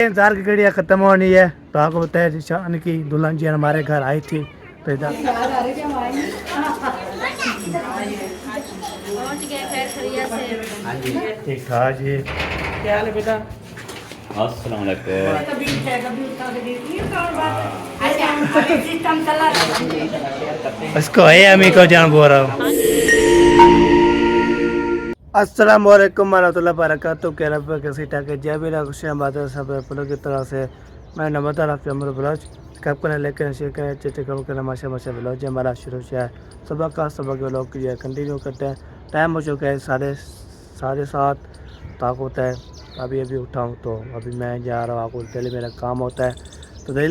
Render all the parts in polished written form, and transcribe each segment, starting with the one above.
इंतजार की घड़ियाँ ख़त्म होनी है तो आपको बताया शान की दुल्हन जी हमारे घर आई थी तो इधर ठीक ठाक जी। क्या हाल है बेटा? अस्सलाम वालेकुम। इसको है अमी को जान बोल रहा हूँ। अस्सलाम वालेकुम warahmatullahi wabarakatuh। कह रहा कैसी टाके जय भी खुश बात सब पुलों की तरह से मैं नमता आपके अमर ब्लाउज कब करने लेकर शेयर करें अच्छे कब करना माशा माशा ब्लाउज हमारा शुरू से है सबक लोग जो कंटिन्यू करते हैं। टाइम हो चुका है 7:30 तक होता है। अभी अभी उठाऊँ तो अभी मैं जा रहा हूँ। आपको डेली मेरा काम होता है तो दही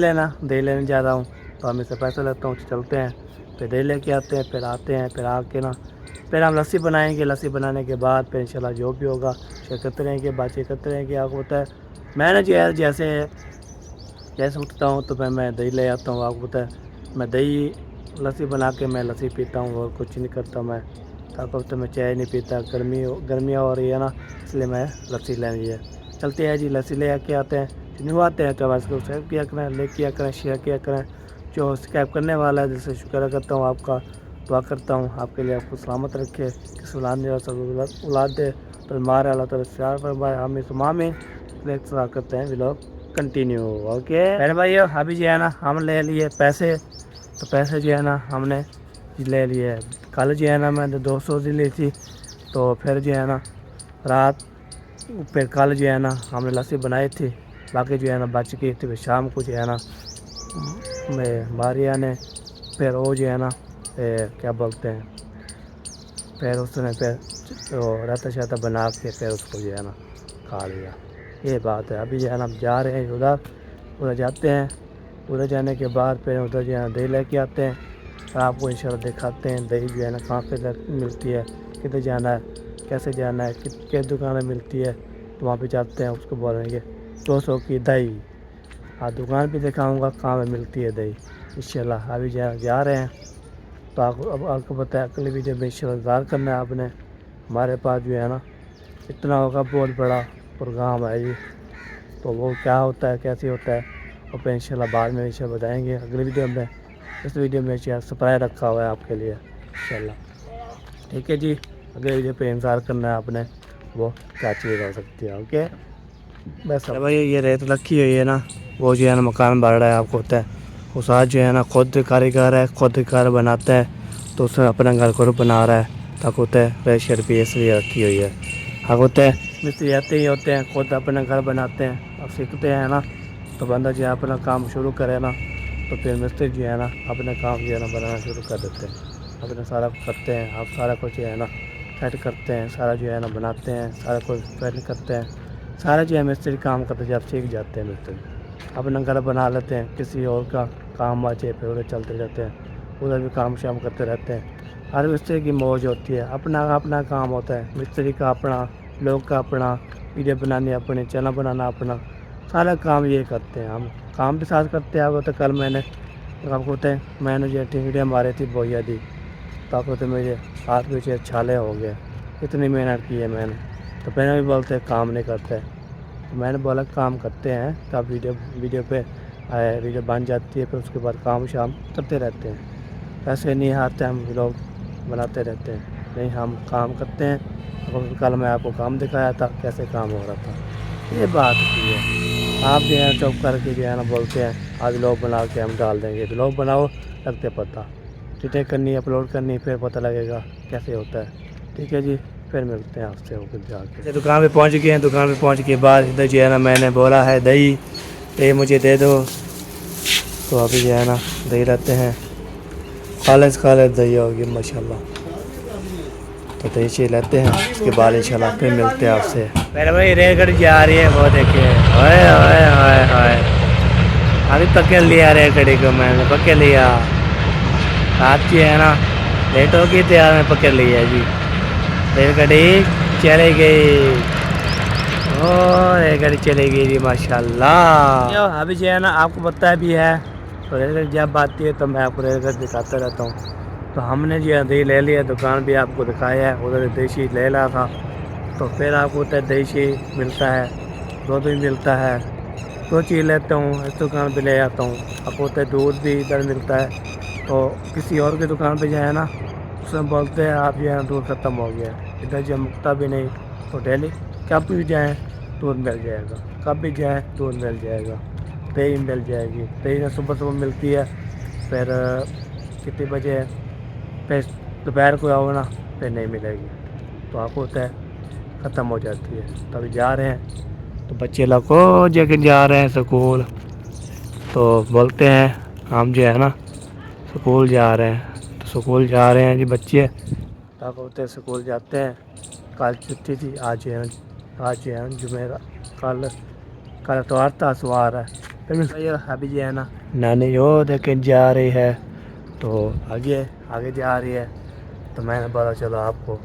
लेने जा रहा हूँ तो हम इससे पैसा लेता हूँ चलते हैं फिर दही लेके आते हैं फिर आते हैं फिर आके ना फिर हम लस्सी बनाएंगे। लस्सी बनाने के बाद फिर इंशाल्लाह जो भी होगा शेयर करते रहेंगे बातचीत करते रहेंगे। आपको होता है मैंने जो है जैसे उठता हूँ तो फिर मैं दही ले आता हूँ। आपको पता है मैं दही लस्सी बना के मैं लस्सी पीता हूँ और कुछ नहीं करता मैं। आपको तो मैं चाय नहीं पीता गर्मियाँ हो रही है ना इसलिए मैं लस्सी लेनी है। चलते हैं जी लस्सी ले आके आते हैं न्यू आते हैं तो इसको सब्सक्राइब किया करें लाइक किया करें शेयर किया करें। जो सब्सक्राइब करने वाला है दिल से शुक्र करता हूँ आपका दुआ करता हूँ आपके लिए आपको सलामत रखे किस औलाद दे तो मारे अल्लाह ताला प्यार फरमाए हमें सुमामी करते हैं व्लॉग कंटिन्यू। ओके मेरे भाइयों अभी जो है ना हम ले लिए पैसे तो पैसे जो है ना हमने ले लिए। कल जो है ना मैंने 200 दी ली थी तो फिर जो है ना रात फिर कल जो है ना हमने लस्सी बनाई थी बाकी जो है ना बच गई थी। फिर शाम को जो है ना मारिया ने फिर वो जो है ना क्या बोलते हैं फिर उसने फिर तो राता शाता बना के फिर उसको जो है ना खा लिया। ये बात है। अभी जो है ना हम जा रहे हैं उधर जाते हैं। उधर जाने के बाद फिर उधर जो है ना दही लेके आते हैं और आपको इंशाल्लाह दिखाते हैं दही जो है ना कहाँ पे मिलती है किधर जाना है कैसे जाना है किस दुकान में मिलती है तो वहाँ पे जाते हैं। उसको बोलेंगे 200 की दही। हाँ दुकान भी दिखाऊँगा कहाँ पे मिलती है दही इंशाल्लाह। अभी जा रहे हैं तो अब आपको पता है अगली वीडियो में इंतज़ार करना है आपने। हमारे पास जो है ना इतना होगा बहुत बड़ा प्रोग्राम है जी तो वो क्या होता है कैसे होता है और फिर इंशाल्लाह बाद में इंशाल्लाह बताएंगे अगली वीडियो में। इस वीडियो में सरप्राइज रखा हुआ है आपके लिए इंशाल्लाह। ठीक है जी अगले वीडियो पे इंतज़ार करना है आपने वो क्या चीज़ हो सकती है। ओके बस भाई ये रेत रखी हुई है ना वो जो है ना मकान बढ़ रहा है। आपको होता है उस आज जो है ना खुद कारीगर है खुद घर बनाता है तो उसने अपना घर को बना रहा है तक होता है प्रेशर भी इसलिए रखी हुई है। हाँ होता है मिस्त्री आते ही होते हैं खुद अपना घर बनाते हैं अब सीखते हैं ना तो बंदा जो है अपना काम शुरू करे ना तो फिर मिस्त्री जो है ना अपना काम जो है ना बनाना शुरू कर देते हैं अपना सारा करते हैं। आप सारा कुछ जो है ना सेट करते हैं सारा जो है ना बनाते हैं सारा कुछ सेट करते हैं सारा जो है मिस्त्री काम करते जब सीख जाते हैं मिस्त्री अपना घर बना लेते हैं। किसी और का काम आ जाए फिर उधर चलते रहते हैं उधर भी काम शाम करते रहते हैं। हर मिस्त्री की मौज होती है अपना अपना काम होता है मिस्त्री का अपना लोग का अपना वीडियो बनानी अपने चैनल बनाना अपना सारा काम ये करते हैं। हम काम भी साथ करते हैं। आपको तो कल मैंने आपको होते हैं मैंने जो टिंगड़ियाँ मारी थी बोया दी तो आपको तो मेरे हाथ पीछे छाले हो गए इतनी मेहनत की है मैंने तो पहले भी बोलते हैं काम नहीं करते तो मैंने बोला काम करते हैं तब वीडियो पे वीडियो बन जाती है फिर उसके बाद काम शाम करते रहते हैं। ऐसे नहीं हारते हम लोग बनाते रहते हैं नहीं हम काम करते हैं। और कल मैं आपको काम दिखाया था कैसे काम हो रहा था ये बात की है। आप जो है चुप करके जो है ना बोलते हैं आज लोग बना के हम डाल देंगे तो लोग बनाओ लगते पता चीटें करनी अपलोड करनी फिर पता लगेगा कैसे होता है। ठीक है जी फिर मिलते हैं आपसे होकर जाके दुकान पे पहुंच गए हैं। दुकान पे पहुंच के बाद इधर जो है ना मैंने बोला है दही ये मुझे दे दो तो अभी जो है ना दही लाते हैं खालिस दही होगी माशाल्लाह तो दही से लेते हैं उसके बाद इंशाल्लाह फिर मिलते हैं आपसे। मेरे भाई रेलगाड़ी जा रही है वो देखिए ओए ओए ओए ओए अभी पकड़ लिया रेलगाड़ी को मैंने पकड़ लिया रात की है ना लेट हो गई तैयार में पकड़ लिया जी रेलगाड़ी चली गई ओ रेलगाड़ी चली गई जी माशाल्लाह। अभी जो है ना आपको पता भी है तो रेलगाड़ी जब आती है तो मैं आपको रेलगाड़ी दिखाता रहता हूँ। तो हमने जो है दही ले लिया दुकान भी आपको दिखाया है उधर देसी ले रहा था तो फिर आपको होता है देसी मिलता है दूध भी मिलता है वो चीज़ लेता हूँ, इस दुकान पे ले आता हूँ। अब होता है दूध भी इधर मिलता है, तो किसी और की दुकान पे जाए ना, उसमें बोलते हैं आप जो है दूध ख़त्म हो गया है। इधर जमकता भी नहीं, तो डेली कब भी जाएँ दूध मिल जाएगा, कब भी जाएँ दूध मिल जाएगा। दही मिल जाएगी, दही सुबह सुबह मिलती है। फिर कितने बजे, फिर दोपहर को आओ ना, फिर नहीं मिलेगी, तो आपको होता है ख़त्म हो जाती है। तभी जा रहे हैं, तो बच्चे लोग को जगह जा रहे हैं स्कूल, तो बोलते हैं हम जो है ना स्कूल जा रहे हैं। तो स्कूल जा रहे हैं जी बच्चे, तब होते स्कूल जाते हैं। कल छुट्टी थी, आज जो है जुमेरा, कल कल इतवार था, सवार है। फिर मैं अभी जो है ना नानी वो लेकिन जा रही है, तो आगे आगे जा रही है, तो मैंने बोला चलो आपको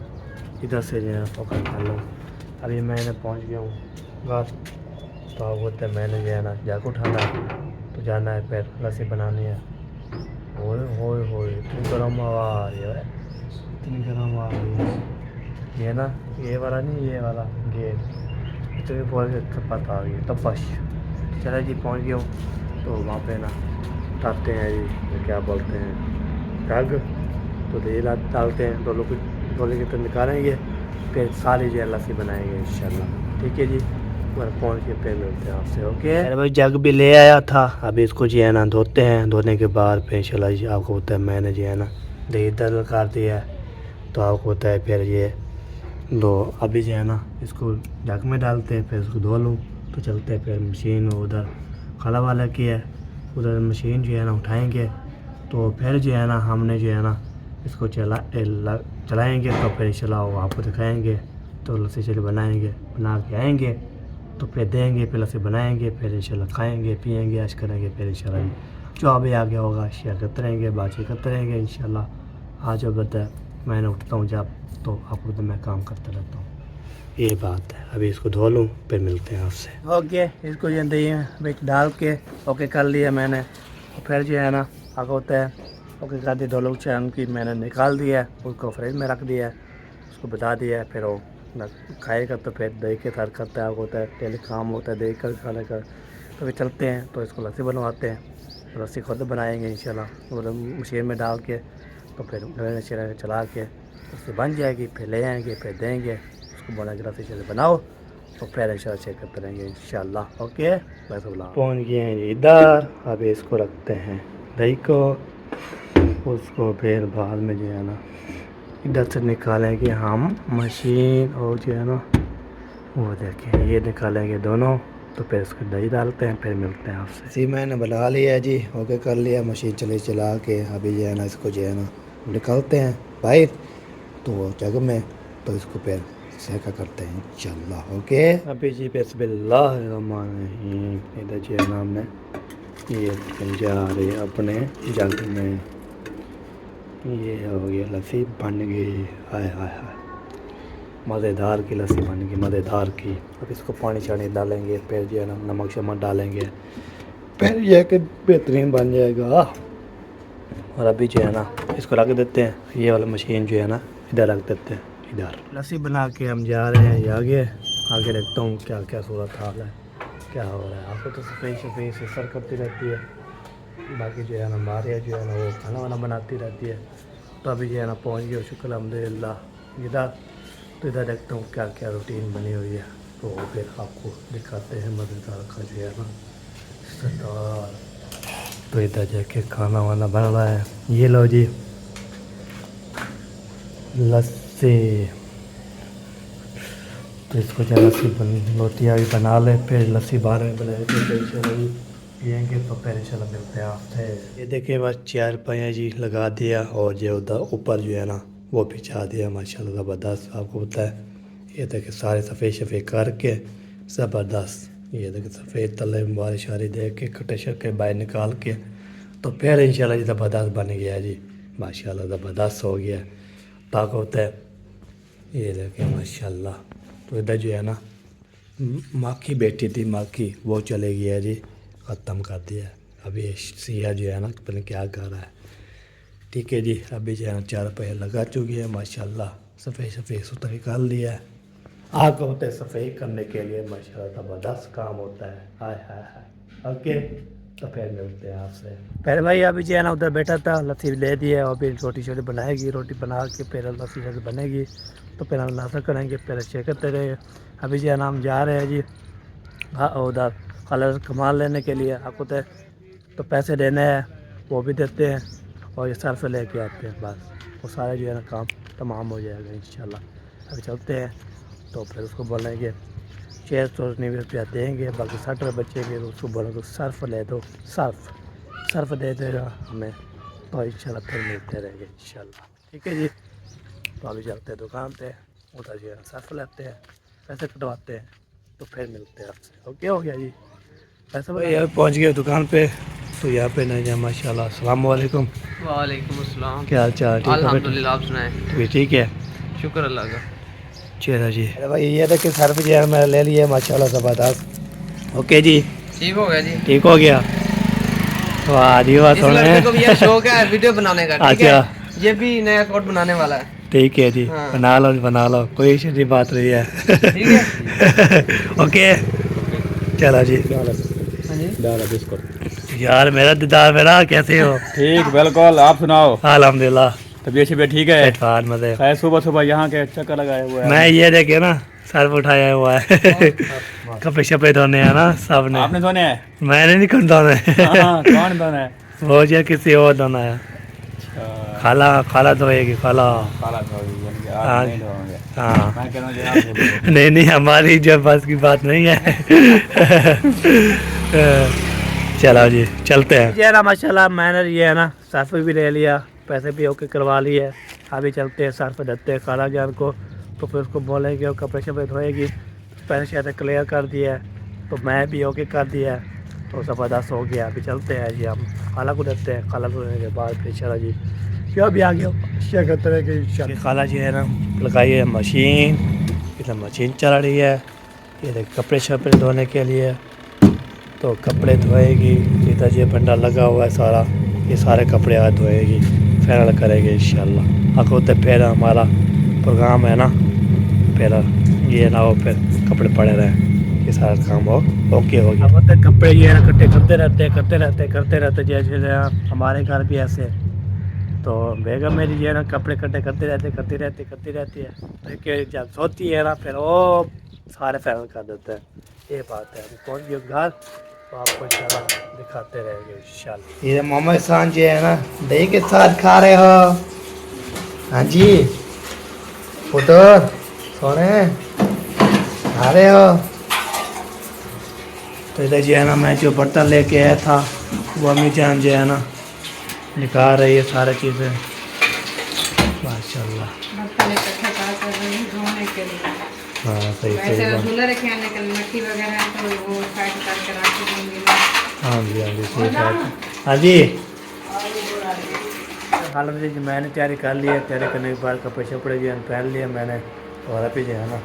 इधर से जो है पकड़ कर लूँ। अभी मैंने पहुँच गया हूँ घर, तो अब होता है मैंने जो है ना जाके उठाना है, तो जाना है, फिर लस्सी बनानी है। होए इतनी गर्म हवा आ रही है, इतनी गर्म हवा आ रही है। ये ना ये वाला नहीं, ये वाला गेट, इतनी बहुत तपत आ गई, तपश। चलो जी पहुँच गया हूँ, तो वहाँ पे ना डालते हैं जी, तो क्या बोलते हैं जग, तो तेल डालते हैं, डोले के तो निकालेंगे, फिर सारी जो है लस्सी बनाएंगे इंशाल्लाह। ठीक है जी, पर पहुँच के फिर मिलते हैं आपसे। ओके, अरे भाई जग भी ले आया था, अभी इसको जो है ना धोते हैं, धोने के बाद फिर इंशाल्लाह जी आपको होता है मैंने जो है ना दही दल कर दिया है, तो आपको होता है फिर ये दो अभी जो है ना इसको जग में डालते हैं, फिर इसको धो लूँ, तो चलते हैं फिर मशीन उधर खाला वाला की है, उधर मशीन जो है ना उठाएँगे, तो फिर जो है ना हमने जो है ना इसको चलाएँगे, तो फिर चलाओ आपको दिखाएँगे, तो लस्सी चले बनाएँगे, बना के आएँगे, तो फिर देंगे, फिर लस्सी बनाएँगे, फिर इंशाल्लाह खाएँगे पिएँगे ऐश करेंगे, फिर इंशाल्लाह जो अभी आगे होगा शेयर करते रहेंगे, बातचीत करते रहेंगे इंशाल्लाह। आज बता मैंने उठता हूँ जब, तो आपको तो मैं काम करता रहता हूँ, ये बात है। अभी इसको धो लूँ, फिर मिलते हैं आपसे। ओके, इसको जो दही में डाल के ओके कर लिया मैंने, फिर जो है ना आगे होता है ओके कर दी, 2 लोग चाय की मैंने निकाल दिया है, उसको फ्रिज में रख दिया है, उसको बता दिया है, फिर वो खाएगा तो फिर दही के साथ करता है, होता है डेली काम होता है दही का खाने का। तो फिर चलते हैं, तो इसको लस्सी बनवाते हैं, तो लस्सी खुद बनाएंगे इंशाल्लाह, और मशीन में डाल के, तो फिर चला के उससे बन जाएगी, फिर ले आएंगे, फिर देंगे उसको, बना के लस्सी चले बनाओ, तो फिर इंशाल्लाह चेक करते रहेंगे इंशाल्लाह। ओके, बस बोला पहुँच गए हैं इधर, अभी इसको रखते हैं दही को, उसको फिर बाद में जो है ना इधर से निकालेंगे हम मशीन, और जो है ना वो देखें ये निकालेंगे दोनों, तो फिर इसको दही डालते हैं, फिर मिलते हैं आपसे। सी मैंने बना लिया जी, ओके कर लिया, मशीन चला के अभी जो है ना इसको जो है ना निकालते हैं बाहर, तो जग में, तो इसको फिर सेका करते हैं इंशाल्लाह। ओके, अभी जी बिस्मिल्लाहिर्रहमानिर्रहीम, इधर जो है ना हमने ये जा रहे अपने जग में, ये हो गया लस्सी बन गई, हाय हाय हाय मज़ेदार की लस्सी बन गई, मज़ेदार की। अब इसको पानी शानी डालेंगे, फिर जो है ना नमक शमक डालेंगे, फिर यह कि बेहतरीन बन जाएगा। और अभी जो है ना इसको रख देते हैं, ये वाला मशीन जो है ना इधर रख देते हैं, इधर लस्सी बना के हम जा रहे हैं आगे। आगे देखता हूँ क्या क्या सूरत हाल है, क्या हो रहा है। आपको तो सफ़ेद से सर करती रहती है, बाकी जो है ना हमारे जो है ना वो खाना वाना बनाती रहती है। तो अभी जो है ना पहुँच गया शुक्र अल्हम्दुलिल्लाह इधर, तो इधर देखता हूँ क्या क्या रूटीन बनी हुई है, तो फिर आपको दिखाते हैं मज़ेदार का जो है ना सरदार। तो इधर जाके खाना वाना बन रहा है, ये लो जी लस्सी, तो इसको जो लस्सी लोटिया भी बना ले, फिर लस्सी बाहर में बनाए, फिर पियेंगे, तो फिर इंशाल्लाह मिलते हैं आपसे। ये देखिए बस 4 पाया जी लगा दिया, और जो उधर ऊपर जो है ना वो बिछा दिया, माशाल्लाह ज़बरदस्त। आपको पता है ये देखिए सारे सफ़ेद करके ज़बरदस्त, ये देखिए सफ़ेद तले बारिश शारी दे के कटे शके बाहर निकाल के, तो फिर इंशाल्लाह जी ज़बरदस्त बन गया जी, माशाल्लाह ज़बरदस्त हो गया। ताकत होता है, ये देखिए माशाल्लाह। तो इधर जो है ना माखी बैठी थी, माखी वो चले गया जी, ख़त्म कर दिया। अभी सिया जो है ना पता नहीं क्या कर रहा है। ठीक है जी, अभी जो है ना 4 पैर लगा चुकी है माशाल्लाह, सफ़ेद सुथरी कर लिया है। आग होते सफ़ेद करने के लिए माशाल्लाह ज़बरदस्त काम होता है, हाय हाय हाय। ओके, तो फिर मिलते हैं आपसे। पहले भाई अभी जो है ना उधर बैठा था, लस्सी ले दी है और फिर रोटी शोटी बनाएगी, रोटी बना के फिर लस्सी शस्सी बनेगी तो फिर हम नाश्ता करेंगे, फिर चेक करते रहे। अभी जो है ना हम जा रहे हैं जी हाँ उधर कलर कमाल लेने के लिए, आपको तो पैसे देने हैं वो भी देते हैं और ये सर्फ लेके आते हैं, बस वो सारा जो है ना काम तमाम हो जाएगा इंशाल्लाह। अभी चलते हैं तो फिर उसको बोलेंगे 699 रुपया देंगे, बाकी 60 रुपये बचेंगे तो उसको बोलेंगे सर्फ ले दो, सर्फ दे देगा हमें तो इंशाल्लाह फिर मिलते रहेंगे इंशाल्लाह। ठीक है जी, तो अभी चलते हैं दुकान पे, उधर जो है सर्फ लेते हैं, पैसे कटवाते हैं तो फिर मिलते हैं आपसे। ओके हो गया जी। ऐसा भाई यहाँ पहुँच गए दुकान पे, तो यहाँ पे नहीं है माशाल्लाह। अस्सलाम वालेकुम। वालेकुम अस्सलाम। क्या हाल चाल? ठीक है अल्हम्दुलिल्लाह, आप सुनाएं? बेटा ठीक है, शुक्र अल्लाह का। चलो जी। अरे भाई ये देखिए सर्फ जो है मैंने ले लिया माशाल्लाह ज़बरदस्त। ओके जी, ठीक हो गया जी। ठीक हो गया। वाह जी वाह, इस लड़के को भी ये शौक है वीडियो बनाने का, ठीक अच्छा है? ये भी नया अकाउंट बनाने वाला है। ठीक है जी, हाँ। बना लो, कोई सीधी बात नहीं है। ठीक है। ओके चलो जी। यार मेरा दीदार मेरा, कैसे हो? ठीक बिल्कुल, आप सुनाओ? अल्हम्दुलिल्लाह, तबीयत शबीयत ठीक है? इरफान मजे। खैर सुबह सुबह यहाँ के चक्कर लगाए हुए हैं। मैं ये देखे ना सर्फ उठाया हुआ है। कपड़े शपड़े धोने हैं ना सब ने। आपने धोने हैं? मैंने नहीं कौन धोने। हाँ, कौन धोने है? वो जो किसी और धोना है। खाला धोएगी, खाला। काला धोएगी, हाँ। आप नहीं धोएंगे? हाँ मैं कह रहा हूँ जनाब धो दो। नहीं हमारी जो बस की बात नहीं है। चलो जी चलते हैं। ये ना माशाल्लाह मैंने ये है ना सर्फ भी ले लिया, पैसे भी ओके करवा लिए। अभी चलते हैं सर्फ देते हैं खाला जान को, तो फिर उसको बोलेंगे और कपड़े शपड़े धोएगी। पैसे शायद क्लियर कर दिया है तो मैं भी ओके कर दिया है, तो ज़बरदस्त हो गया। अभी चलते हैं जी, हम खाला को देते हैं, खाला को देने के बाद फिर चला जी क्या भी आ गया शेयर करते रहे कि खाला जी है ना लगाई है मशीन, इधर मशीन चल रही है ये देख कपड़े शपड़े धोने के लिए, तो कपड़े धोएगी। इधर ये बंडा लगा हुआ है सारा, ये सारे कपड़े आज धोएगी, फाइनल करेंगे इंशाल्लाह। अगर तो फिर हमारा प्रोग्राम है ना, फिर ये ना हो फिर कपड़े पड़े रहे, ये सारा काम हो ओके हो गया। अब तक कपड़े ये है ना इकट्ठे करते रहते जैसे हमारे घर भी ऐसे, तो बेगम मेरी जो है ना कपड़े इकट्ठे करती रहती है, तो जब सोती है ना फिर वो सारे फाइनल कर देते हैं। ये बात है। अभी पहुँच गए घर तो आपको इंशाल्लाह दिखाते रहेंगे इंशाल्लाह। ये मोहम्मद खान जी है ना दही के साथ खा रहे हो? हाँ जी पुत्र सोने खा रहे हो? तो इधर जो है ना मैं जो बर्तन लेके आया था वो अम्मी जान जो है ना निकाल रही है सारी चीज़ें माशाल्लाह। हाँ सही वैसे बात। रसगुल्ला रखे आने कल मट्टी वगैरह है तो वो काट काट कर रख दूंगी। हाँ जी सही बात। हाँ जी हाल में जी मैंने तैयारी कर ली है, तैयारी करने के बाद कपड़े शपड़े जो है पहन लिए मैंने, और अभी जो है ना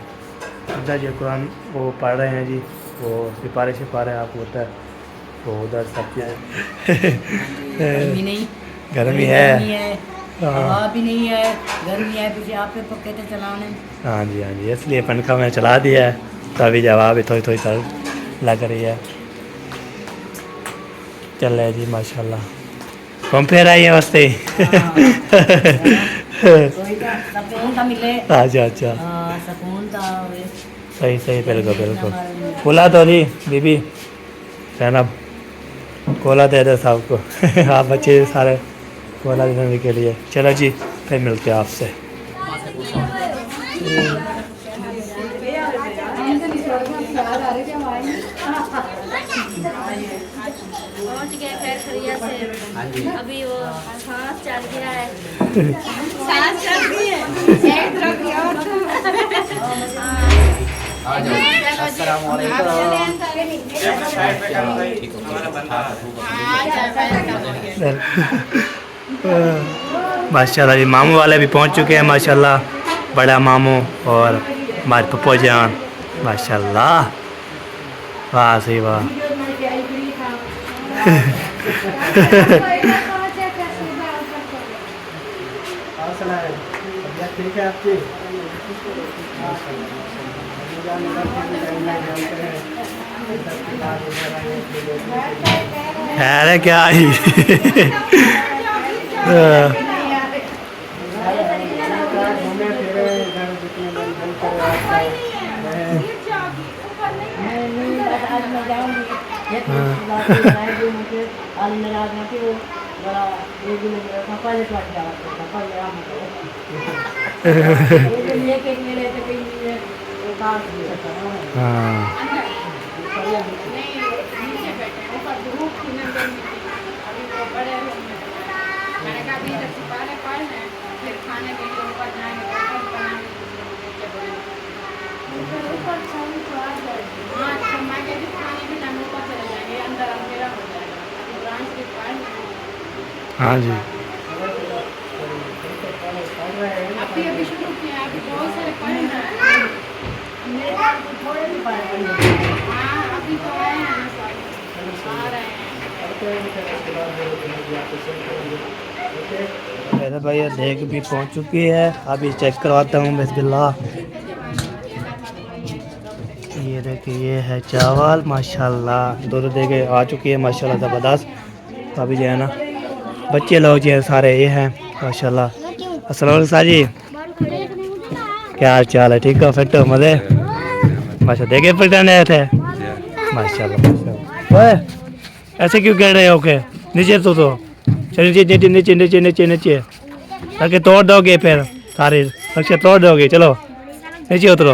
उधर जो कुरान वो पढ़ रहे हैं जी, वो सिपारे आपको होता है, तो उधर सब गर्मी नहीं, गर्मी है। हवा भी नहीं है, गर्मी है, पीछे आप पे पक्के थे चलाने। हाँ जी इसलिए पंखा में चला दिया है, तो अभी जवाब भी थोड़ी चल लग रही है। चल रहे जी माशाल्लाह, घूम फिर आई है वस्ते। सुकून था मिले। अच्छा सुकून था। सही बिल्कुल। कोला तो जी बीबी जैनब कोला दे दे सबको। आप बच्चे सारे कोला देने के लिए। चलो जी फिर मिलते हैं आपसे। पहुंच गए खैर खरिया से। अभी वो सांस चल गया है, सांस चल गई है एक तरफ की और माशाल्लाह जी मामू वाले भी पहुंच चुके हैं माशाल्लाह, बड़ा मामू और हमारे पप्पो जान माशाल्लाह। वाह सही वाह। ठीक है आपकी है क्या ही आज मैं जाऊंगी आज मेरा वो बड़ा एक दिन पापा ने काट दिया पापा ने आप लेके मेरे तो कहीं वो काट दिया हाँ नीचे बैठे हैं ऊपर धूप थी ना अभी वो बड़े रूम में मैंने कहा अभी इधर सिपारे पढ़ हैं फिर खाने के लिए ऊपर जाएंगे हाँ मैं कहती खाने के टाइम ऊपर चले जाएंगे अंदर अंधेरा हो जाएगा ब्रांच के पढ़ हाँ जी अभी शुरू किया अभी बहुत सारे पढ़ रहे हैं हाँ अभी तो आए हैं ना सब आ रहे हैं मेरे भैया देख भी पहुंच चुकी है अभी चेक करवाता हूँ बिस्मिल्लाह ये देखिए ये है चावल माशाल्लाह दो देखे आ चुकी है माशाल्लाह ज़बरदस्त अभी जो है ना बच्चे लोग जो है सारे ये हैं माशाल्लाह अस्सलाम वालेकुम सर जी क्या हाल चाल है ठीक हो फिट हो मज़े माशा देखे पलटाने आए थे माशाल्लाह ओए ऐसे क्यों कह रहे हो के नीचे तो चलिए नीचे नीचे नीचे नीचे नीचे नीचे ताकि तोड़ दोगे फिर सारे नक्शे तोड़ दोगे चलो नीचे उतरो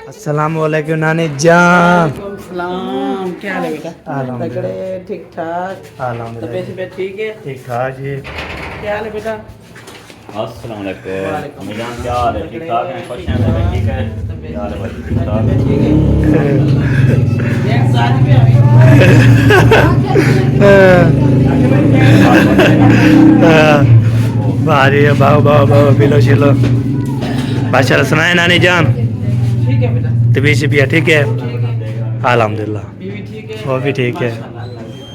अस्सलाम वालेकुम नानी जान सलाम क्या हाल है बेटा तगड़े ठीक ठाक तबीयत ठीक है ठीक ठाक जी क्या हाल है बेटा अस्सलाम वालेकुम मिजान क्या हाल है ठीक ठाक हैं खुश हैं सब ठीक है क्या हाल है भाई ठीक ठाक है एक साथ में आई भारी भाव भाव भाव बिलो शिलो माशाल्लाह सुनाए नानी जान ठीक है बेटा तबीयत शिबिया ठीक है अल्हम्दुलिल्लाह बीवी ठीक है वो भी ठीक है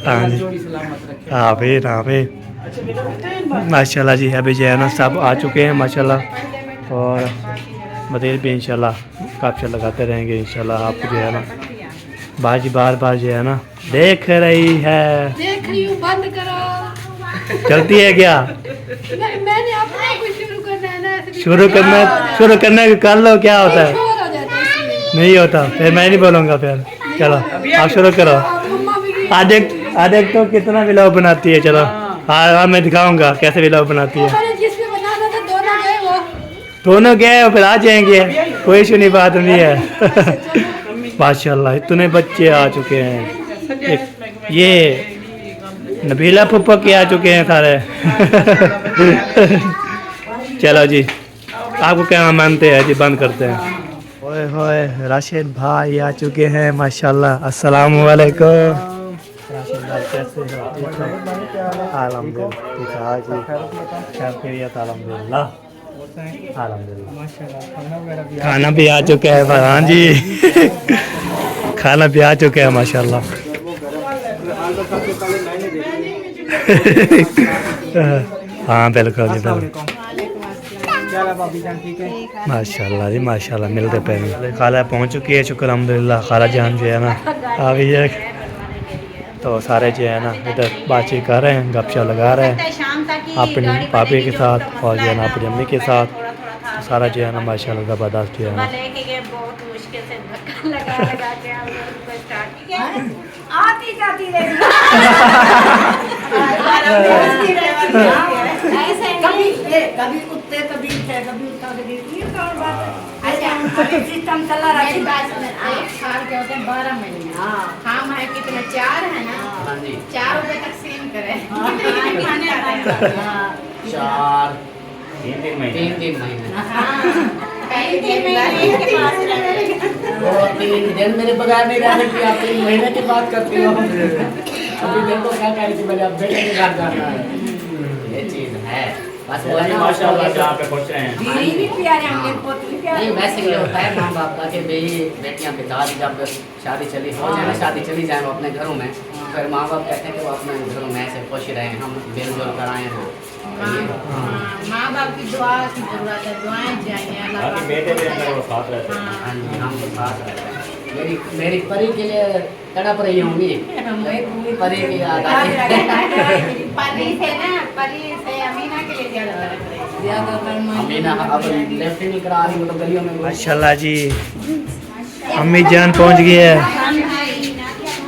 हाँ जी जोड़ी सलामत रखे हाँ भाई हाँ भाई अच्छा बेटा माशाल्लाह जी अभी जो है ना सब आ चुके हैं माशाल्लाह और मदीर भी इंशाल्लाह काफ़ी लगाते रहेंगे इंशाल्लाह आपको जो है ना बाजी बार बार जो है ना देख रही है देख रही हूँ बंद करो चलती है क्या नहीं मैंने अपना कुछ शुरू करना है ना शुरू करने कर लो क्या होता है शोर हो जाता है इसलिए नहीं होता फिर मैं नहीं बोलूँगा फिर चलो आप शुरू करो मम्मा भी आदेख तो कितना व्लॉग बनाती है चलो हाँ मैं दिखाऊंगा कैसे व्लॉग बनाती है मैंने जिसमें बनाना था दोनों गए वो दोनों गए फिर आ जाएंगे कोई इशू नहीं बात नहीं है माशाल्लाह इतने बच्चे आ चुके हैं ये नबीला फुप्पा के आ चुके हैं सारे चलो जी आपको क्या मानते हैं जी बंद करते हैं ओए होए राशिद भाई आ चुके हैं माशाल्लाह अस्सलाम वालेकुम राशिद भाई कैसे हो ठीक है अल्हम्दुलिल्लाह ठीक है जी खैरियत अल्हम्दुलिल्लाह अल्हम्दुलिल्लाह खाना भी आ चुका है हाँ जी खाना भी आ चुका है माशाल्लाह हाँ बिल्कुल जी बिल्कुल माशाल्लाह जी माशाल्लाह मिलते पे खाला पहुंच चुकी है शुक्र अल्हम्दुलिल्लाह खाला जान जो है ना आ गई है तो सारे जो है ना इधर बातचीत कर रहे हैं गपशप लगा रहे हैं अपनी पापी के साथ और जो है ना अपनी अम्मी के साथ तो सारा जो है ना माशाल्लाह ज़बरदस्त जो है ना बहुत मुश्किल से धक्का लगा लगा के हम लोग को स्टार्ट किया आती जाती रही ऐसे कभी ये कभी उठते कभी उठते कभी उठता कभी ये कौन बात है अच्छा अभी सिस्टम चला रहा है एक साल के होते हैं 12 महीने हम है कितने 4 है ना 4 रुपए तक सेम करें खाने आते हैं 3 महीने पहले 3 महीने के पास रहे 3 दिन मेरे बगैर नहीं रह सकती आप 3 महीने की बात करती हो अभी देखो क्या कह रही थी मैंने अब बेटे के घर जाना है ये चीज है बस वो है ना माशाल्लाह जहाँ पे पहुँच रहे हैं दीदी भी प्यारे होंगे पोती भी प्यारे नहीं वैसे ये होता है माँ बाप का कि भाई बेटियाँ पिता जब शादी चली हो जाए ना शादी चली जाए वो अपने घरों में फिर माँ बाप कहते हैं कि वो अपने घरों में ऐसे खुश रहें हम बेलजोल कराए हैं माँ बाप की दुआ की जरूरत है दुआएं चाहिए अल्लाह बाकी बेटे भी अंदर वो साथ रहते हैं हाँ जी हम तो साथ रहते हैं मेरी परी के लिए तड़प रही होंगी। परी की याद आ रही। परी से ना, परी से अमीना के लिए ज्यादा तरफ रहे। अमीना अब लेफ्ट ही नहीं करा रही, वो तो गलियों में माशाल्लाह जी, अम्मी जान पहुंच गई है।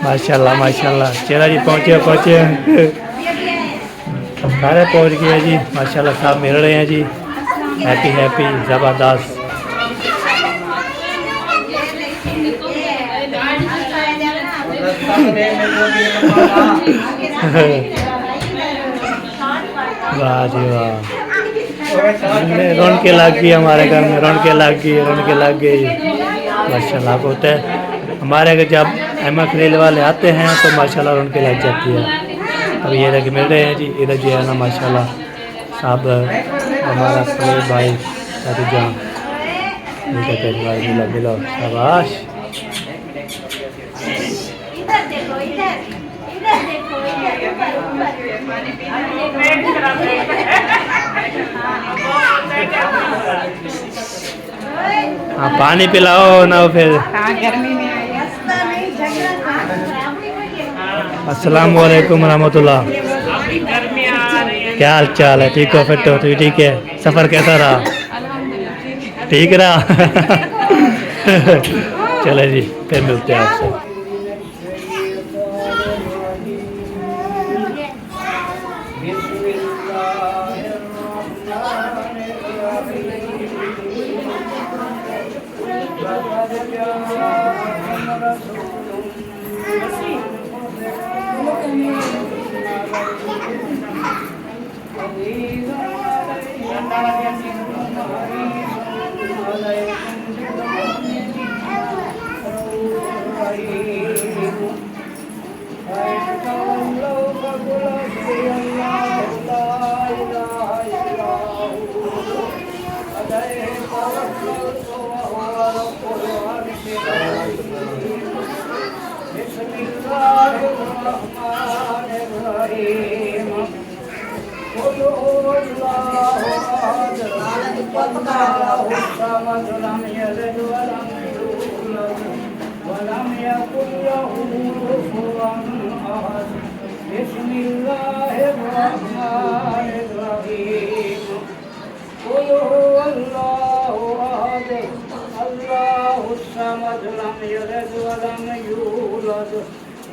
माशाल्लाह माशाल्लाह, चेहरा जी पहुंचे सारे पहुंच गए जी। माशाल्लाह साहब मिल रहे हैं जी। हैप्पी हैप्पी ज़बरदस्त। वाह जी वाह, रौनकें लग गई हमारे घर में, रौनकें लग गई। माशाल्लाह होता है हमारे अगर जब अहमद खलील वाले आते हैं तो माशाल्लाह रौनकें लग जाती है। अब ये लगे मिल रहे हैं जी, इधर जो है ना माशाल्लाह साहब हमारा खलील भाई साथी जान मिलो शाबाश। हाँ पानी पिलाओ ना फिर। गर्मी में आई अस्सलाम वालेकुम रहमतुल्लाह। क्या हाल चाल है? ठीक हो? फिट हो? ठीक है। सफ़र कैसा रहा? ठीक रहा। चले जी, फिर मिलते हैं आपसे।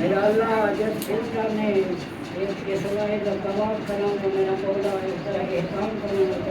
मेरा अल्लाह जब फिर ने इसके सिवाय जब तमाम करूँ तो मेरा मौला इस तरह एहसान करूँगा तो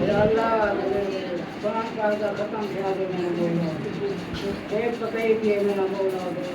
मेरा अल्लाह कुरान का खत्म किया दे मेरा मौला एक पकई दिए मेरा मौला मेरा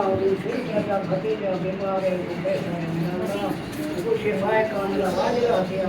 और फिर का भतीजा बीमार है वो कैसा है मेरा अल्लाह उसको शिफाए का मेरा हाजिर किया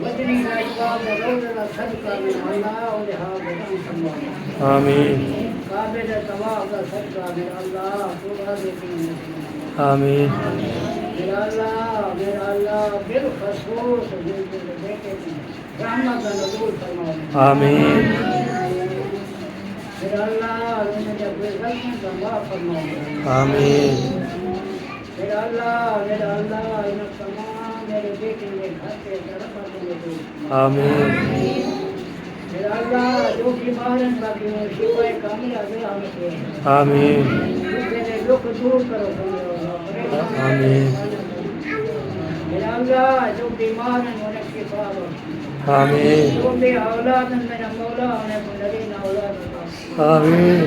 बजनी लाजवाब रोज़ सदका में अल्लाह और हाथ बदन संभाल आमीन काबे दे तवाफ दा सदका में अल्लाह पूरा देती आमीन मेरा अल्लाह बिल खसूस जिनके बेटे की रहमत का नज़ूल फरमाओ आमीन मेरा अल्लाह उन्हें जब गलती का माफ़ फरमाओ आमीन मेरा अल्लाह इन तमाम मेरे बेटे के घर के तरफ दो आमीन मेरा अल्लाह जो बीमार हैं बाकी वो शिफाए कामिल दे हमें आमीन मेरे दुख दूर करो आमीन मेरा अल्लाह जो बीमार हैं उन्हें शिफा दो आमीन जो भी औलाद हैं मेरा मौला उन्हें बुलंदीन औलाद दो आमीन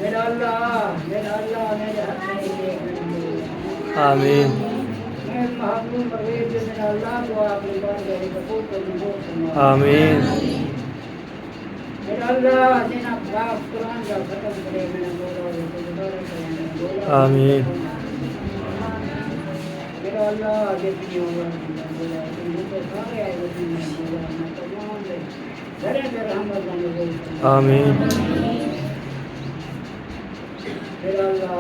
मेरा अल्लाह मेरे हाथ में दे आमीन मैं महबूब परवेज मेरा अल्लाह को आपकी बात मेरी कबूल कर मंजूर फरमा आमीन मेरा अल्लाह जिन पाक कुरान का खत्म करे मेरा मौला और गुजारा करे आमीन मेरा अल्लाह देखिए होगा मुझे सारे आए वही मैं तमाम दे घरे पे रहमत का नज़ूल फरमा आमीन मेरा अल्लाह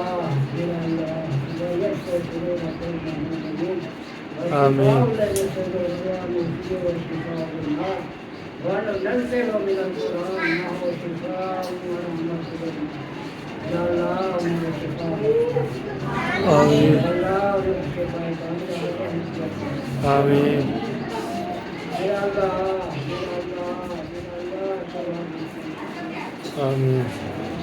आमीन आमीन आमीन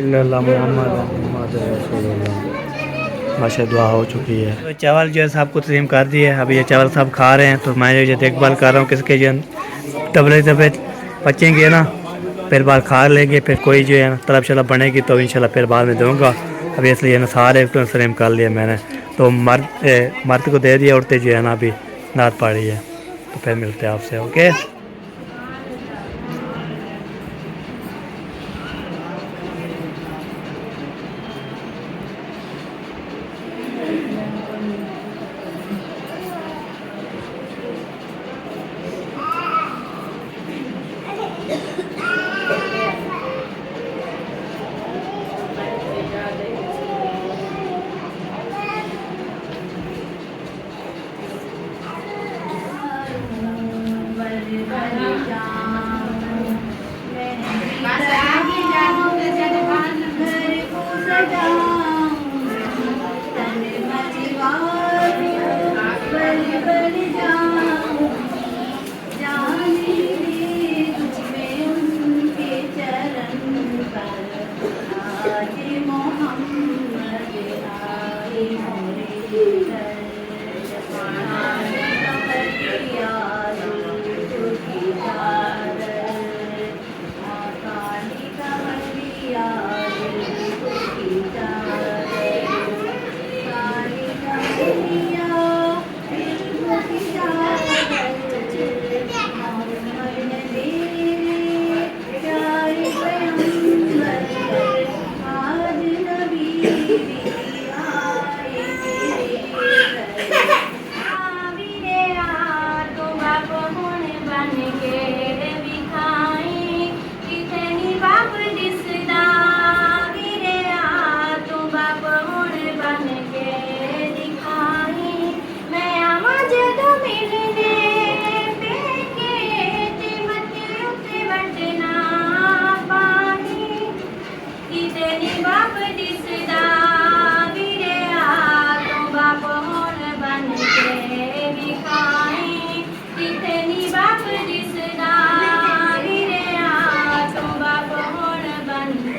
इल्लल्लाह मुहम्मद रसूलुल्लाह माशा दुआ हो चुकी है। तो चावल जो है सबको तस्लीम कर दिए। अभी ये चावल सब खा रहे हैं तो मैं जो देखभाल कर रहा हूँ किसके जो तबले तबले बचेंगे ना फिर बाद खा लेंगे। फिर कोई जो है ना तलब शलब बनेगी तो इंशाल्लाह फिर बाद में दूँगा। अभी इसलिए ना सारे तो तस्लीम कर लिए मैंने। तो मर्द को दे दिया, औरतें जो है ना अभी नात पड़ी है। तो फिर मिलते हैं आपसे। ओके बन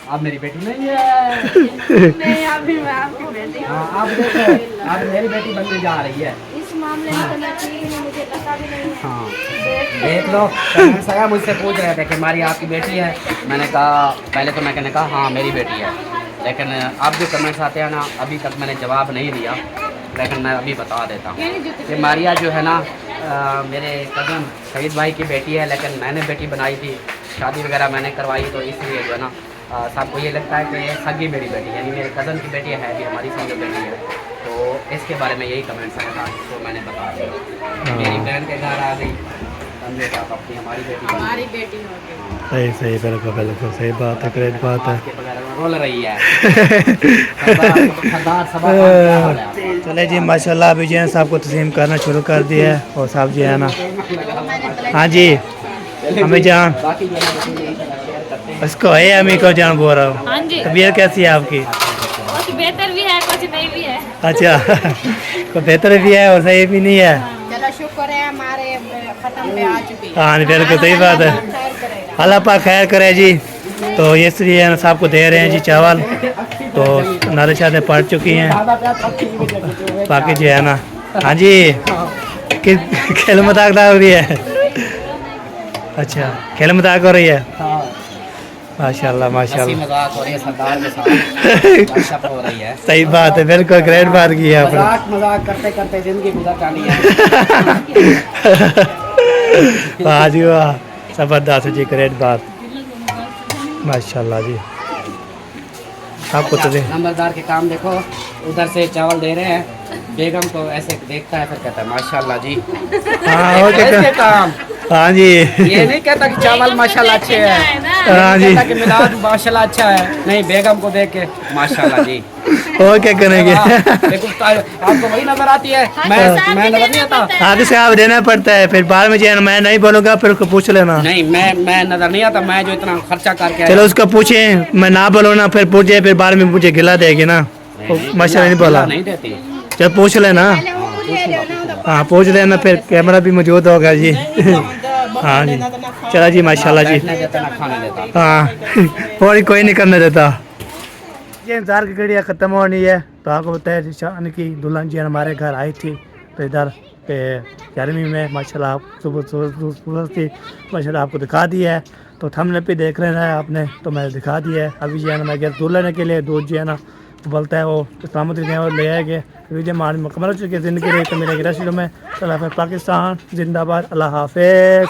आप मेरी बेटी नहीं है। नहीं अभी मैं आपकी बेटी हूँ। हाँ, आप देखो, आप मेरी बेटी बनने जा रही है। इस मामले में तो मैं ठीक हूँ, मुझे पता भी नहीं है। हाँ, देख लो। कमेंट्स आया, मुझसे पूछ रहे थे कि हमारी आपकी बेटी है। मैंने कहा, पहले तो मैंने कहा हाँ मेरी बेटी है, लेकिन अब जो कमेंट्स आते हैं ना, अभी तक मैंने जवाब नहीं दिया, लेकिन मैं अभी बता देता हूँ कि मारिया जो है ना, मेरे कज़न शहीद भाई की बेटी है, लेकिन मैंने बेटी बनाई थी, शादी वगैरह मैंने करवाई, तो इसलिए जो है ना सबको ये लगता है कि सगी मेरी बेटी, यानी मेरे कज़न की बेटी है भी हमारी संग बेटी है। तो इसके बारे में यही कमेंट्स आया था, तो मैंने बता दिया। मेरी बहन के घर आ गई, समझे आप, अपनी हमारी बेटी बन गई। हमारी बेटी हो गई। सही सही, बिल्कुल सही बात है, ग्रेट बात है। के बगैर में रोल रही है। सरदार सभा का क्या हाल है? चले जी माशाल्लाह, अभी जो है साहब को तस्लीम करना शुरू कर दिया है, और साहब जी है ना, हाँ जी अम्मी जान, बाकी जो है ना यही शेयर करते हैं। इसको है अम्मी को जान बोल रहा हूँ। हाँ जी, तबीयत कैसी है आपकी? कुछ बेहतर भी है, कुछ नहीं भी है। अच्छा कोई बेहतर भी है और सही भी नहीं है। चलो शुक्र है हमारे खत्म पे आ चुकी है। हाँ बिल्कुल सही बात है, खैर करेगा। अल्लाह पाक खैर करे जी। तो ये इसलिए है ना साहब को दे रहे हैं जी चावल, तो नारे शादे पड़ चुकी हैं, बाकी जो है ना, हाँ जी खेल मजाक हो रही है। अच्छा खेल मजाक हो रही है, माशाल्लाह हंसी माशाल्लाह, मजाक हो रही है सरदार के साथ, गपशप हो रही है। सही बात है, बिल्कुल ग्रेट बात की है आपने। मजाक मजाक करते करते जिंदगी गुजर जानी है। वाह जी वाह, जबरदस्त जी, ग्रेट बात, माशाल्लाह जी। आपको तो दे नंबरदार के काम देखो, उधर से चावल दे रहे हैं, बेगम को ऐसे देखता है, फिर कहता है माशाल्लाह जी। हाँ ओके ऐसे काम, हाँ जी ये नहीं कहता कि चावल माशाल्लाह अच्छे हैं, हाँ जी कहता कि मिलाद माशाल्लाह अच्छा है, नहीं बेगम को देख के माशाल्लाह जी। और क्या करेंगे। देखो आपको वही नजर आती है, मैं नजर नहीं आता। आगे से आप देना पड़ता है, फिर बाद में जो है ना, मैं नहीं बोलूँगा फिर उसको पूछ लेना। नहीं मैं नजर नहीं आता, मैं जो इतना खर्चा करके चलो उसको पूछे, मैं ना बोलो ना, फिर पूछे, फिर बाद में मुझे गिला देगी ना, माशाल्लाह नहीं बोला, नहीं देती। चलो पूछ लेना। हाँ पूछ लेना, फिर कैमरा भी मौजूद होगा जी। हाँ जी चलो जी माशाल्लाह जी। बैठने देता ना खाने देता। हाँ और कोई नहीं करने देता। ये इंतजार की घड़ियाँ ख़त्म होनी है, तो आपको बताया शान की दुल्हन जी हमारे घर आई थी, तो इधर पे गर्मी में माशाल्लाह सुबह थी, माशाल्लाह आपको दिखा दिया है, तो थंबनेल पे देख रहे हैं आपने, तो मैंने दिखा दिया है। अभी जो है ना मैं गया दूध लेने के लिए, दूध जो है ना बोलता है वो सलामत गए और ले आएंगे। वीडियो हमारी मुकम्मल हो चुकी है, ज़िंदगी रही तो मेरे गिरा शुरू में। पाकिस्तान जिंदाबाद, अल्लाह हाफिज़।